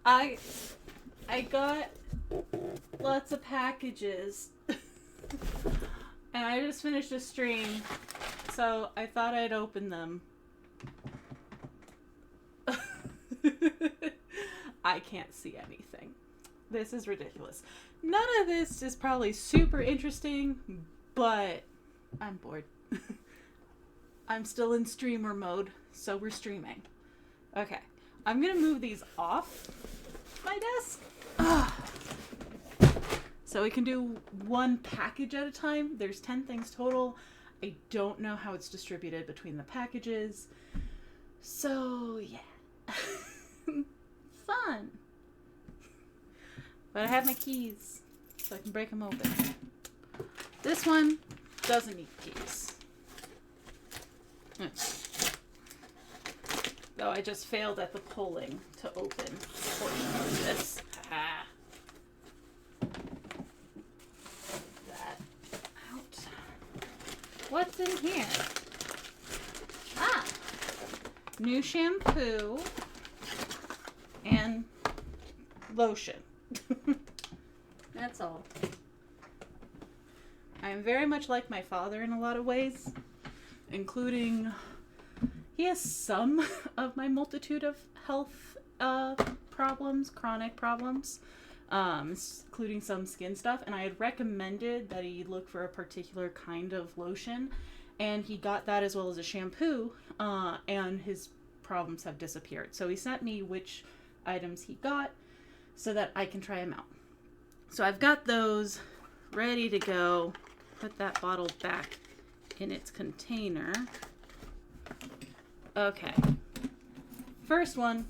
I I got lots of packages. And I just finished a stream, so I thought I'd open them. I can't see anything. This is ridiculous. None of this is probably super interesting, but I'm bored. I'm still in streamer mode, so we're streaming. Okay, I'm gonna move these off my desk. So we can do one package at a time. There's 10 things total. I don't know how it's distributed between the packages. So, yeah. Fun. But I have my keys, so I can break them open. This one doesn't need keys. Though I just failed at the pulling to open a portion of this. Ah. That out. What's in here? Ah! New shampoo and lotion. That's all. I am very much like my father in a lot of ways, including he has some of my multitude of health problems, chronic problems, including some skin stuff, and I had recommended that he look for a particular kind of lotion, and he got that as well as a shampoo, and his problems have disappeared. So he sent me which items he got so that I can try them out. So I've got those ready to go. Put that bottle back in its container. Okay. First one,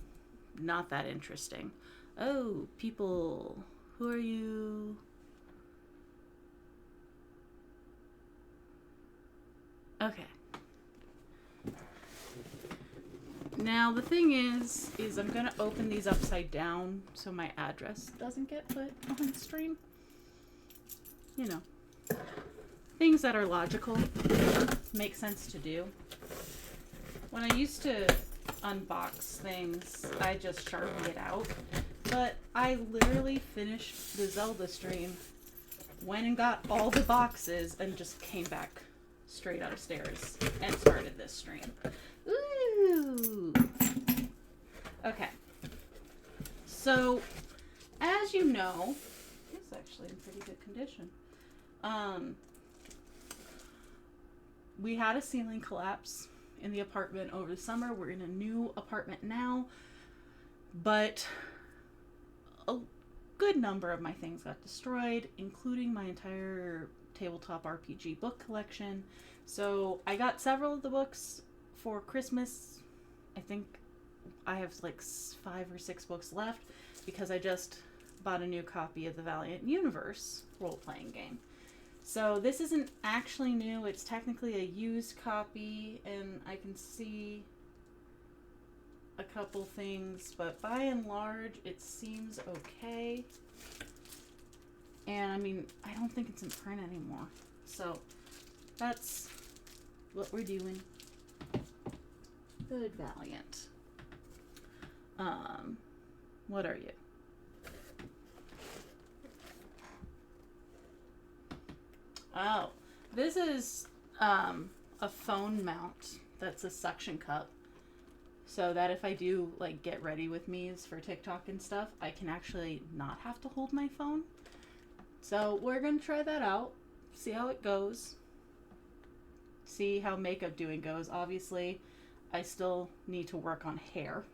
not that interesting. Oh, people. Who are you? Okay. Now the thing is I'm gonna open these upside down so my address doesn't get put on the stream. You know, things that are logical, make sense to do. When I used to unbox things, I just Sharpie it out. But I literally finished the Zelda stream, went and got all the boxes, and just came back straight upstairs and started this stream. Ooh. Okay. So, as you know, it's actually in pretty good condition. We had a ceiling collapse in the apartment over the summer. We're in a new apartment now, but a good number of my things got destroyed, including my entire tabletop RPG book collection. So I got several of the books for Christmas. I think I have like 5 or 6 books left because I just bought a new copy of the Valiant Universe role-playing game. So this isn't actually new. It's technically a used copy, and I can see a couple things, but by and large, it seems okay. And I mean, I don't think it's in print anymore. So that's what we're doing. Good Valiant. What are you? Oh, this is a phone mount that's a suction cup. So that if I do like get ready with me's for TikTok and stuff, I can actually not have to hold my phone. So we're going to try that out. See how it goes. See how makeup doing goes. Obviously, I still need to work on hair.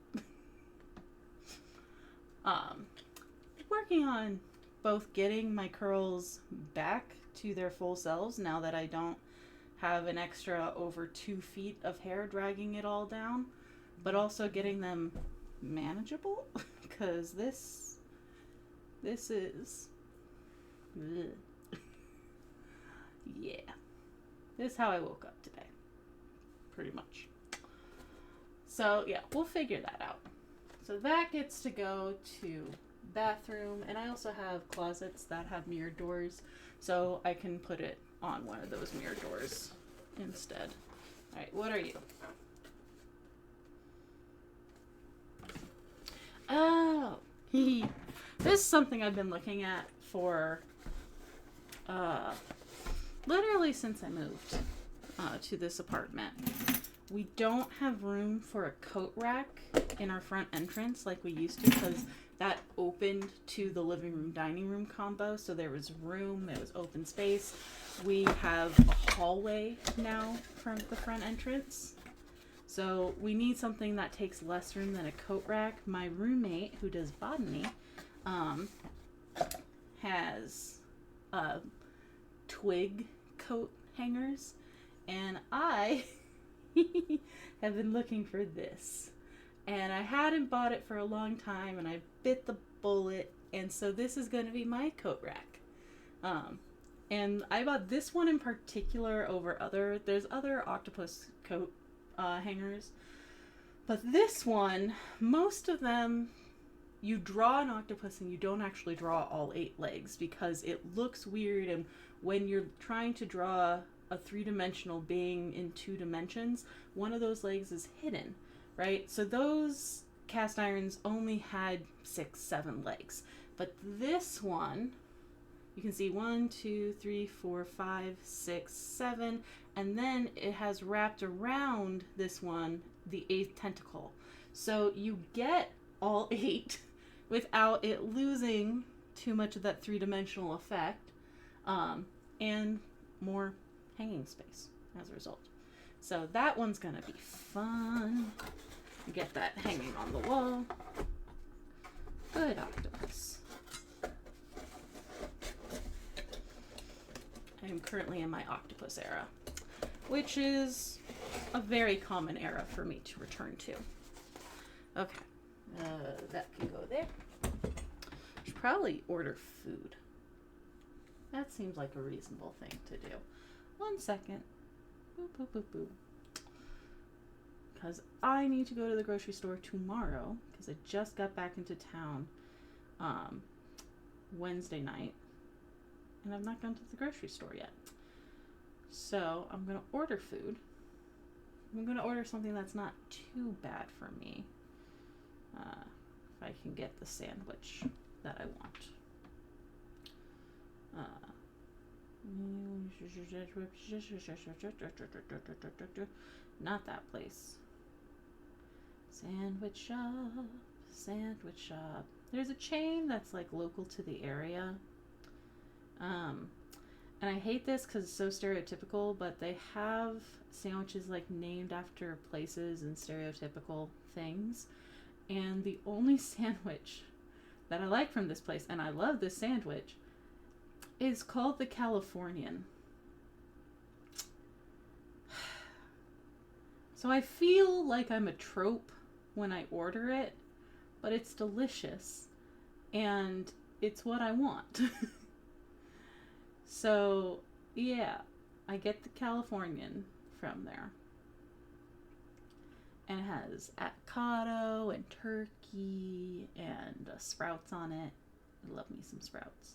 Working on both getting my curls back to their full selves now that I don't have an extra over 2 feet of hair dragging it all down, but also getting them manageable because this is yeah, this is how I woke up today, pretty much. So yeah, we'll figure that out. So that gets to go to bathroom, and I also have closets that have mirror doors, so I can put it on one of those mirror doors instead. Alright, what are you? Oh, This is something I've been looking at for literally since I moved to this apartment. We don't have room for a coat rack in our front entrance like we used to, because that opened to the living room dining room combo, so there was room, there was open space. We have a hallway now from the front entrance, so we need something that takes less room than a coat rack. My roommate, who does botany, has twig coat hangers, and I have been looking for this, and I hadn't bought it for a long time, and I bit the bullet, and so this is going to be my coat rack. And I bought this one in particular over there's other octopus coat hangers, but this one, most of them, you draw an octopus and you don't actually draw all 8 legs because it looks weird, and when you're trying to draw a 3-dimensional being in 2 dimensions, one of those legs is hidden, right? So those cast irons only had 6, 7 legs. But this one, you can see 1, 2, 3, 4, 5, 6, 7, and then it has wrapped around this one the 8th tentacle. So you get all 8 without it losing too much of that 3-dimensional effect, and more hanging space as a result. So that one's gonna be fun. Get that hanging on the wall. Good octopus. I am currently in my octopus era, which is a very common era for me to return to. Okay, that can go there. Should probably order food. That seems like a reasonable thing to do. 1 second. Boop, boop, boop, boop. Because I need to go to the grocery store tomorrow, because I just got back into town Wednesday night, and I've not gone to the grocery store yet. So I'm going to order food. I'm going to order something that's not too bad for me. If I can get the sandwich that I want. Not that place. Sandwich shop, sandwich shop. There's a chain that's like local to the area. And I hate this because it's so stereotypical, but they have sandwiches like named after places and stereotypical things. And the only sandwich that I like from this place, and I love this sandwich, is called the Californian. So I feel like I'm a trope when I order it, but it's delicious, and it's what I want. So, yeah, I get the Californian from there. And it has avocado and turkey and sprouts on it. I love me some sprouts.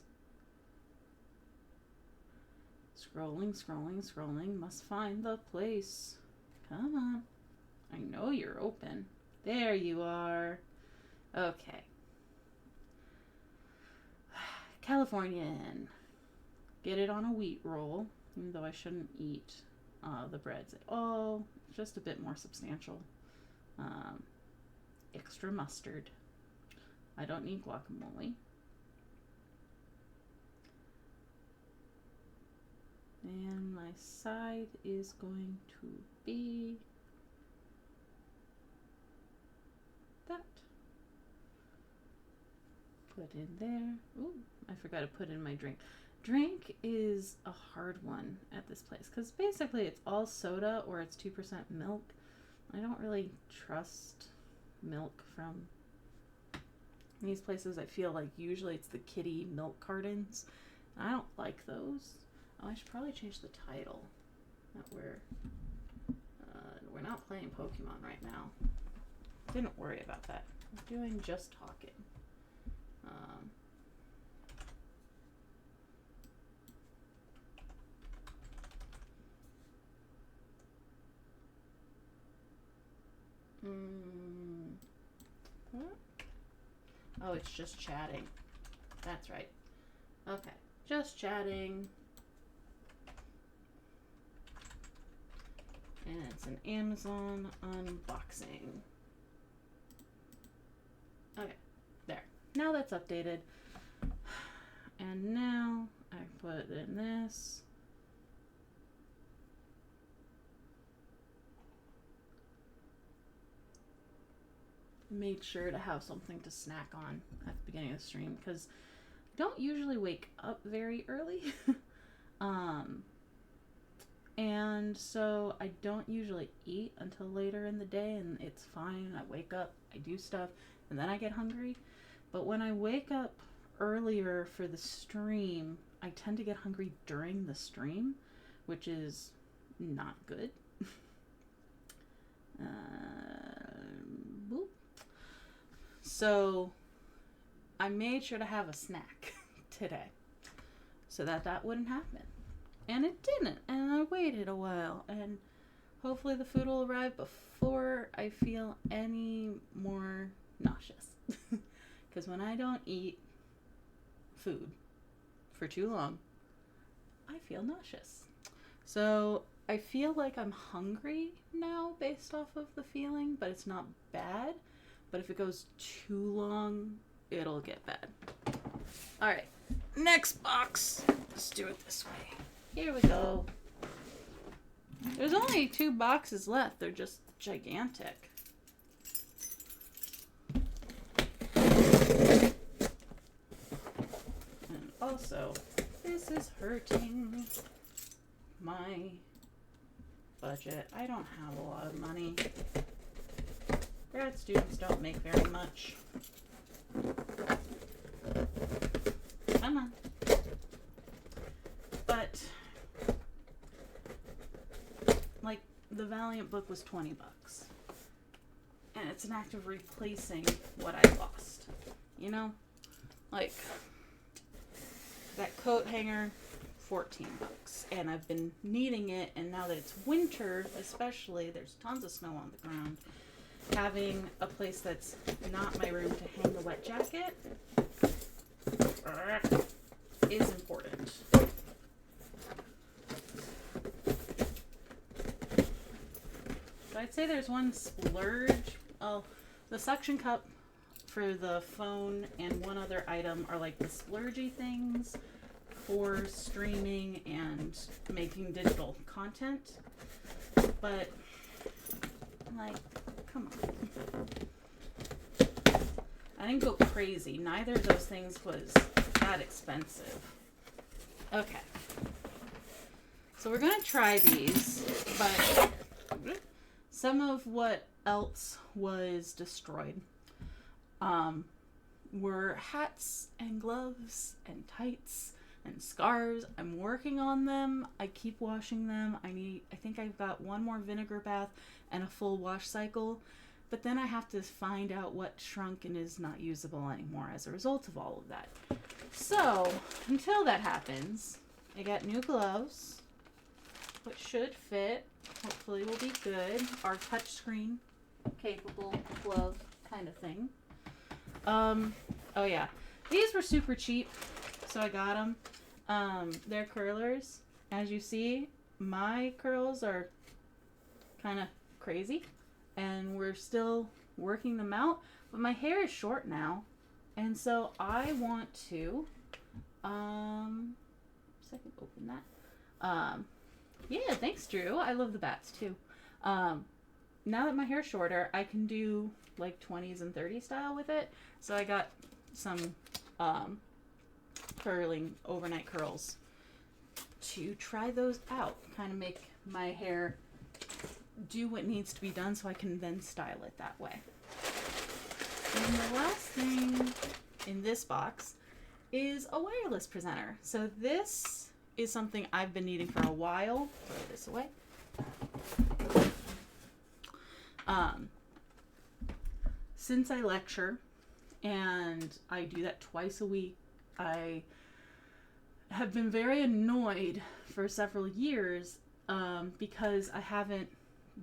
Scrolling, scrolling, scrolling. Must find the place. Come on. I know you're open. There you are. Okay. Californian. Get it on a wheat roll, even though I shouldn't eat the breads at all. Just a bit more substantial. Extra mustard. I don't need guacamole. And my side is going to be that. Put in there. Ooh, I forgot to put in my drink. Drink is a hard one at this place because basically it's all soda or it's 2% milk. I don't really trust milk from these places. I feel like usually it's the kitty milk cartons. I don't like those. Oh, I should probably change the title. That we're not playing Pokemon right now. Didn't worry about that. We're doing just talking. What? Oh, it's just chatting. That's right. Okay. Just chatting. And it's an Amazon unboxing. Okay. There. Now that's updated. And now I put in this. Made sure to have something to snack on at the beginning of the stream because I don't usually wake up very early. And so I don't usually eat until later in the day, and it's fine. I wake up, I do stuff, and then I get hungry. But when I wake up earlier for the stream, I tend to get hungry during the stream, which is not good. Boop. So I made sure to have a snack today so that wouldn't happen. And it didn't. And I waited a while. And hopefully the food will arrive before I feel any more nauseous. Because when I don't eat food for too long, I feel nauseous. So I feel like I'm hungry now based off of the feeling, but it's not bad. But if it goes too long, it'll get bad. Alright, next box. Let's do it this way. Here we go. There's only 2 boxes left. They're just gigantic. And also, this is hurting my budget. I don't have a lot of money. Grad students don't make very much. Come on. But like the Valiant book was $20. And it's an act of replacing what I lost. You know? Like that coat hanger, $14. And I've been needing it, and now that it's winter, especially, there's tons of snow on the ground. Having a place that's not my room to hang the wet jacket is important. So I'd say there's one splurge. Oh, the suction cup for the phone and one other item are like the splurgy things for streaming and making digital content. But, like, come on. I didn't go crazy. Neither of those things was that expensive. Okay. So we're going to try these, but some of what else was destroyed were hats and gloves and tights and scarves. I'm working on them. I keep washing them. I think I've got one more vinegar bath and a full wash cycle. But then I have to find out what shrunk and is not usable anymore as a result of all of that. So, until that happens, I got new gloves, which should fit. Hopefully will be good. Our touchscreen capable glove kind of thing. Oh yeah. These were super cheap, so I got them. They're curlers. As you see, my curls are kind of crazy, and we're still working them out, but my hair is short now, and so I want to, so I can open that. Yeah, thanks, Drew. I love the bats, too. Now that my hair's shorter, I can do, like, 20s and 30s style with it. So I got some, curling overnight curls to try those out. Kind of make my hair do what needs to be done so I can then style it that way. And the last thing in this box is a wireless presenter. So this is something I've been needing for a while. Throw this away. Since I lecture, and I do that twice a week, I have been very annoyed for several years because I haven't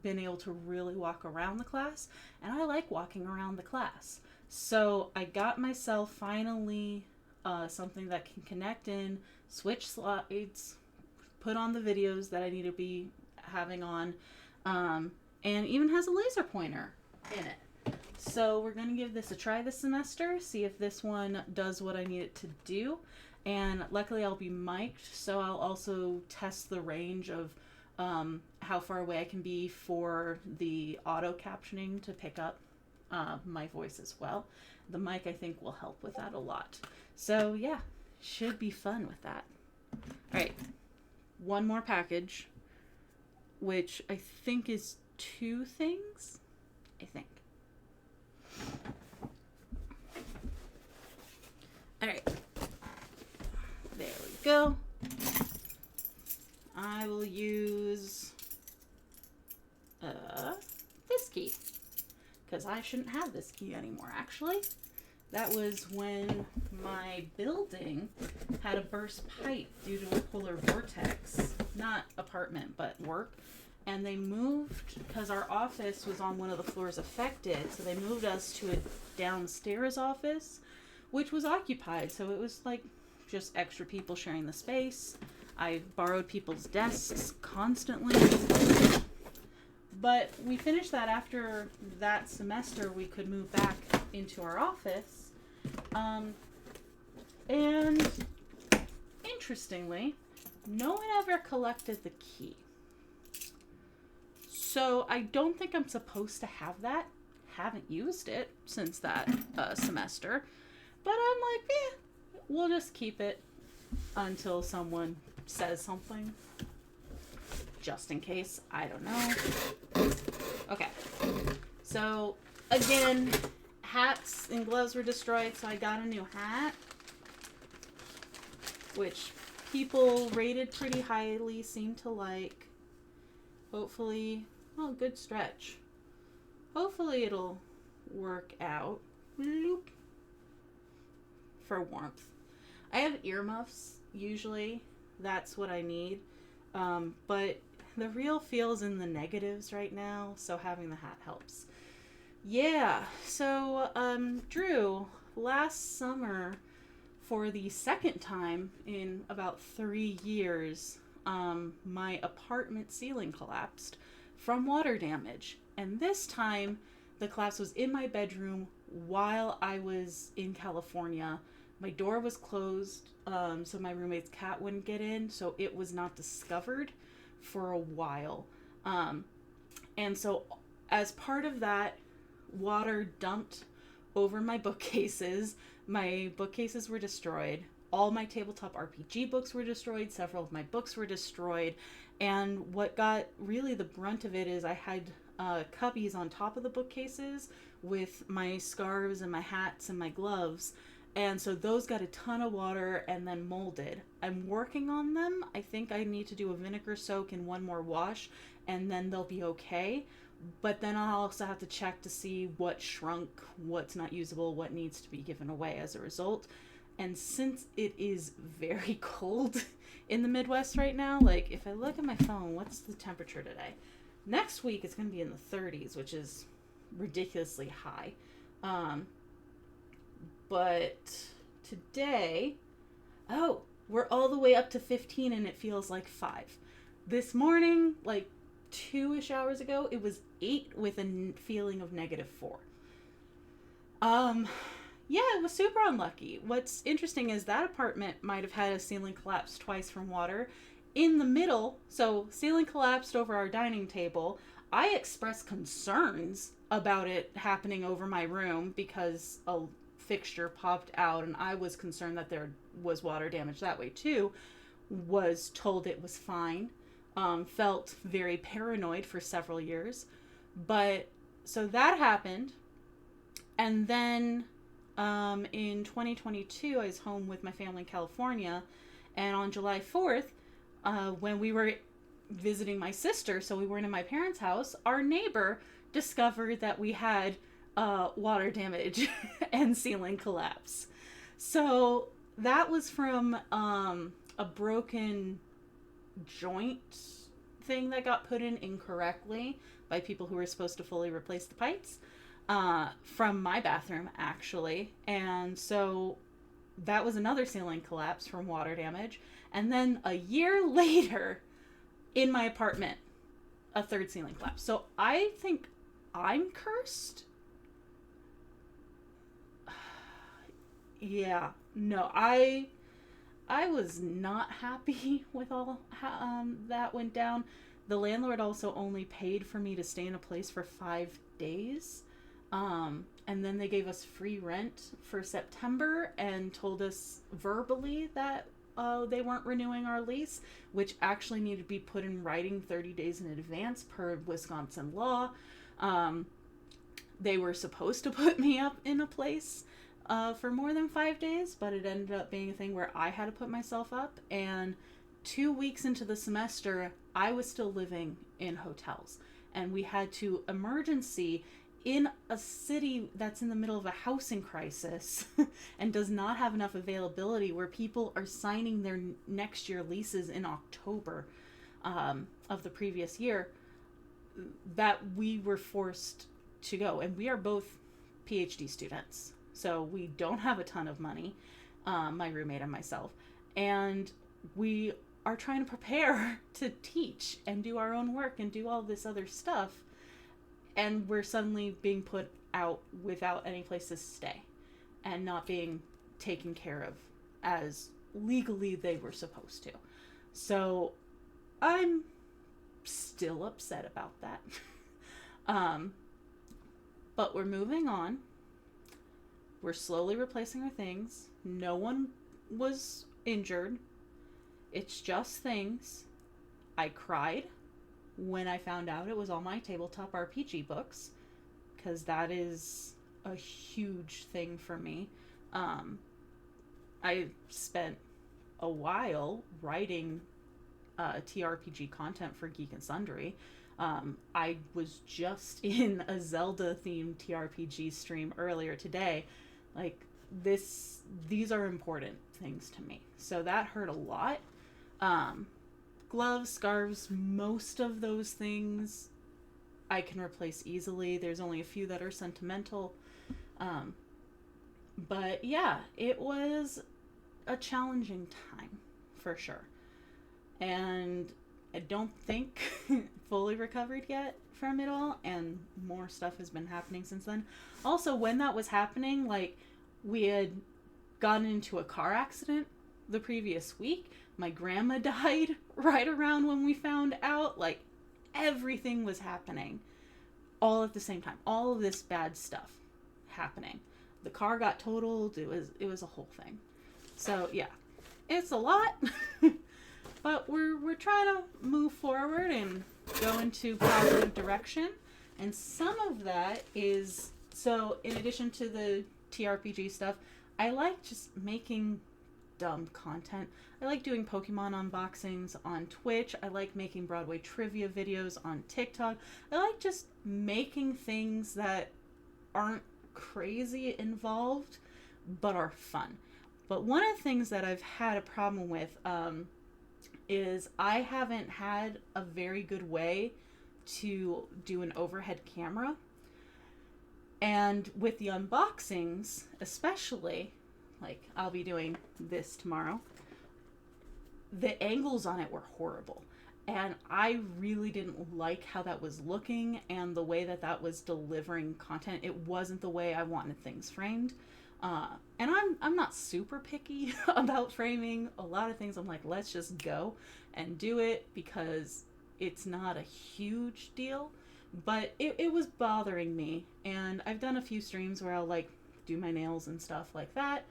been able to really walk around the class, and I like walking around the class. So I got myself finally something that can connect in, switch slides, put on the videos that I need to be having on, and even has a laser pointer in it. So we're going to give this a try this semester, see if this one does what I need it to do. And luckily I'll be mic'd, so I'll also test the range of how far away I can be for the auto captioning to pick up my voice as well. The mic, I think, will help with that a lot. So yeah, should be fun with that. All right, one more package, which I think is 2 things, I think. All right, there we go. I will use this key, because I shouldn't have this key anymore, actually. That was when my building had a burst pipe due to a polar vortex. Not apartment, but work. And they moved, because our office was on one of the floors affected, so they moved us to a downstairs office, which was occupied. So it was like just extra people sharing the space. I borrowed people's desks constantly. But we finished that after that semester. We could move back into our office. And interestingly, no one ever collected the key. So I don't think I'm supposed to have that. Haven't used it since that semester. But I'm like, we'll just keep it until someone says something. Just in case. I don't know. Okay. So, again, hats and gloves were destroyed, so I got a new hat, which people rated pretty highly, seem to like. Hopefully, good stretch. Hopefully it'll work out. Bloop. For warmth. I have earmuffs, usually. That's what I need. But the real feel's in the negatives right now, so having the hat helps. Yeah, so, Drew, last summer, for the second time in about 3 years, my apartment ceiling collapsed from water damage. And this time, the collapse was in my bedroom while I was in California. My door was closed, so my roommate's cat wouldn't get in, so it was not discovered for a while. And so as part of that, water dumped over my bookcases. My bookcases were destroyed. All my tabletop RPG books were destroyed. Several of my books were destroyed. And what got really the brunt of it is I had cubbies on top of the bookcases with my scarves and my hats and my gloves. And so those got a ton of water and then molded. I'm working on them. I think I need to do a vinegar soak and one more wash, and then they'll be okay. But then I'll also have to check to see what shrunk, what's not usable, what needs to be given away as a result. And since it is very cold in the Midwest right now, like if I look at my phone, what's the temperature today? Next week it's going to be in the 30s, which is ridiculously high. But today, we're all the way up to 15 and it feels like 5. This morning, like 2-ish hours ago, it was 8 with a feeling of -4. Yeah, it was super unlucky. What's interesting is that apartment might have had a ceiling collapse twice from water. In the middle, so ceiling collapsed over our dining table. I expressed concerns about it happening over my room because a fixture popped out and I was concerned that there was water damage that way too. Was told it was fine. Felt very paranoid for several years. But so that happened. And then in 2022, I was home with my family in California. And on July 4th, when we were visiting my sister, so we weren't in my parents' house, our neighbor discovered that we had water damage and ceiling collapse. So that was from a broken joint thing that got put in incorrectly by people who were supposed to fully replace the pipes from my bathroom, actually. And so that was another ceiling collapse from water damage. And then a year later, in my apartment, a third ceiling collapse. So I think I'm cursed. Yeah, no, I was not happy with all how that went down. The landlord also only paid for me to stay in a place for 5 days. And then they gave us free rent for September and told us verbally that they weren't renewing our lease, which actually needed to be put in writing 30 days in advance per Wisconsin law. They were supposed to put me up in a place for more than 5 days, but it ended up being a thing where I had to put myself up. And 2 weeks into the semester, I was still living in hotels. And we had to emergency in a city that's in the middle of a housing crisis and does not have enough availability, where people are signing their next year leases in October of the previous year, that we were forced to go. And we are both PhD students, so we don't have a ton of money, my roommate and myself, and we are trying to prepare to teach and do our own work and do all this other stuff. And we're suddenly being put out without any place to stay and not being taken care of as legally they were supposed to. So I'm still upset about that. But we're moving on. We're slowly replacing our things. No one was injured. It's just things. I cried when I found out it was all my tabletop RPG books, because that is a huge thing for me. I spent a while writing TRPG content for Geek and Sundry. I was just in a Zelda-themed TRPG stream earlier today. Like, these are important things to me. So that hurt a lot. Gloves, scarves, most of those things I can replace easily. There's only a few that are sentimental. But yeah, it was a challenging time for sure. And I don't think fully recovered yet from it all, and more stuff has been happening since then. Also, when that was happening, like, we had gotten into a car accident the previous week. My grandma died right around when we found out. Like, everything was happening all at the same time. All of this bad stuff happening. The car got totaled. It was a whole thing. So yeah, it's a lot, but we're trying to move forward and go into positive direction. And some of that is, so in addition to the TRPG stuff, I like just making dumb content. I like doing Pokemon unboxings on Twitch. I like making Broadway trivia videos on TikTok. I like just making things that aren't crazy involved, but are fun. But one of the things that I've had a problem with is I haven't had a very good way to do an overhead camera. And with the unboxings, especially, like, I'll be doing this tomorrow, the angles on it were horrible. And I really didn't like how that was looking and the way that that was delivering content. It wasn't the way I wanted things framed. And I'm not super picky about framing. A lot of things I'm like, let's just go and do it, because it's not a huge deal. But it was bothering me. And I've done a few streams where I'll, like, do my nails and stuff like that.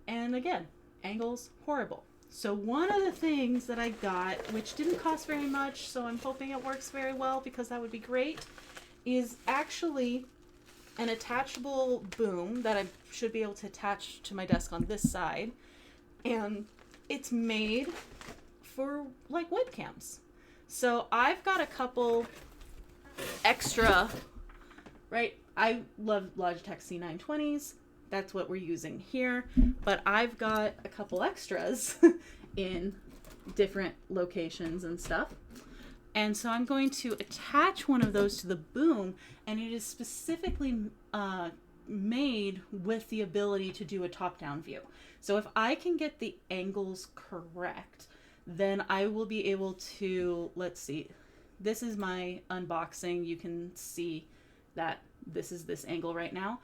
And again, angles, horrible. So one of the things that I got, which didn't cost very much, so I'm hoping it works very well because that would be great, is actually an attachable boom that I should be able to attach to my desk on this side. And it's made for, like, webcams. So I've got a couple extra, right? I love Logitech C920s. That's what we're using here. But I've got a couple extras in different locations and stuff. And so I'm going to attach one of those to the boom, and it is specifically made with the ability to do a top-down view. So if I can get the angles correct, then I will be able to, let's see, this is my unboxing. You can see that this is this angle right now,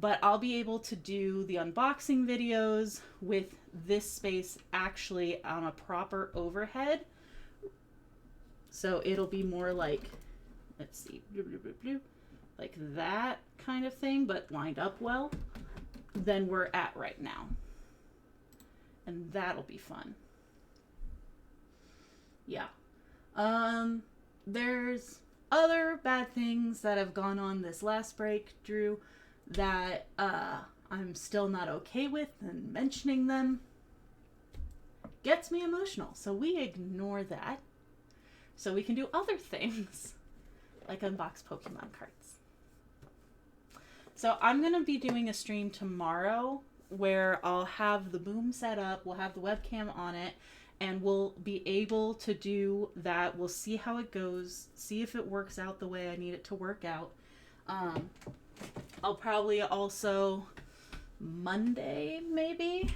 but I'll be able to do the unboxing videos with this space actually on a proper overhead. So it'll be more like, let's see, like that kind of thing, but lined up well, than we're at right now. And that'll be fun. Yeah. There's other bad things that have gone on this last break, Drew, that I'm still not okay with, and mentioning them gets me emotional. So we ignore that so we can do other things like unbox Pokemon cards. So I'm going to be doing a stream tomorrow where I'll have the boom set up, we'll have the webcam on it, and we'll be able to do that. We'll see how it goes, see if it works out the way I need it to work out. I'll probably also Monday maybe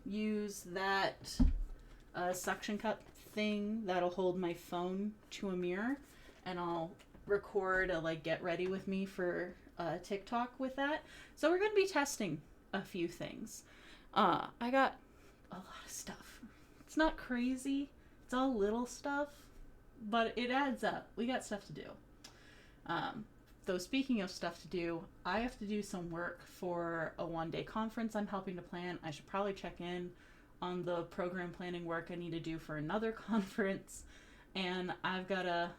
use that suction cup thing that'll hold my phone to a mirror, and I'll record a like get ready with me for TikTok with that. So we're going to be testing a few things. I got a lot of stuff. It's not crazy. It's all little stuff, but it adds up. We got stuff to do. Though speaking of stuff to do, I have to do some work for a one-day conference I'm helping to plan. I should probably check in on the program planning work I need to do for another conference. And I've got to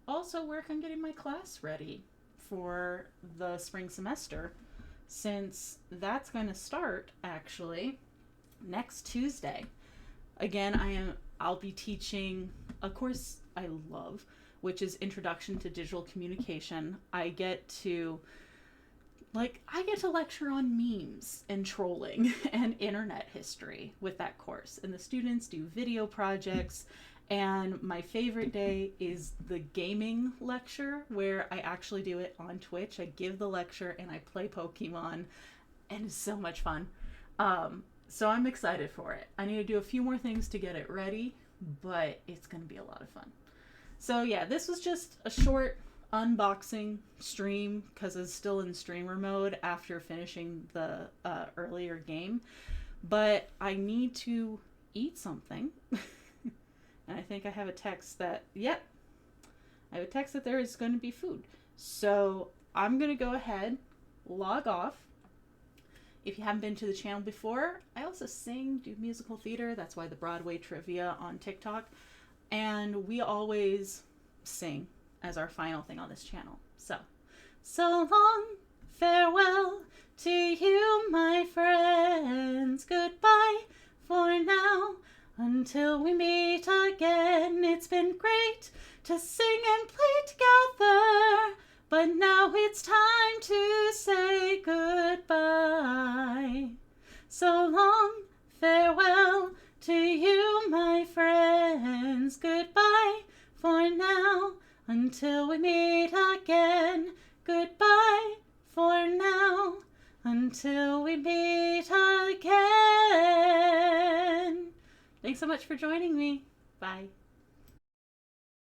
also work on getting my class ready for the spring semester, since that's going to start actually next Tuesday. Again, I'll be teaching a course I love, which is Introduction to Digital Communication. I get to lecture on memes and trolling and internet history with that course. And the students do video projects. And my favorite day is the gaming lecture, where I actually do it on Twitch. I give the lecture and I play Pokemon, and it's so much fun. So I'm excited for it. I need to do a few more things to get it ready, but it's going to be a lot of fun. So yeah, this was just a short unboxing stream because it's still in streamer mode after finishing the earlier game. But I need to eat something. And I think I have a text that, I have a text that there is going to be food. So I'm going to go ahead, log off. If you haven't been to the channel before, I also sing, do musical theater. That's why the Broadway trivia on TikTok. And we always sing as our final thing on this channel. So long, farewell to you, my friends. Goodbye for now. Until we meet again, it's been great to sing and play together, but now it's time to say goodbye. So long, farewell to you, my friends. Goodbye for now, until we meet again. Goodbye for now, until we meet again. Thanks so much for joining me. Bye.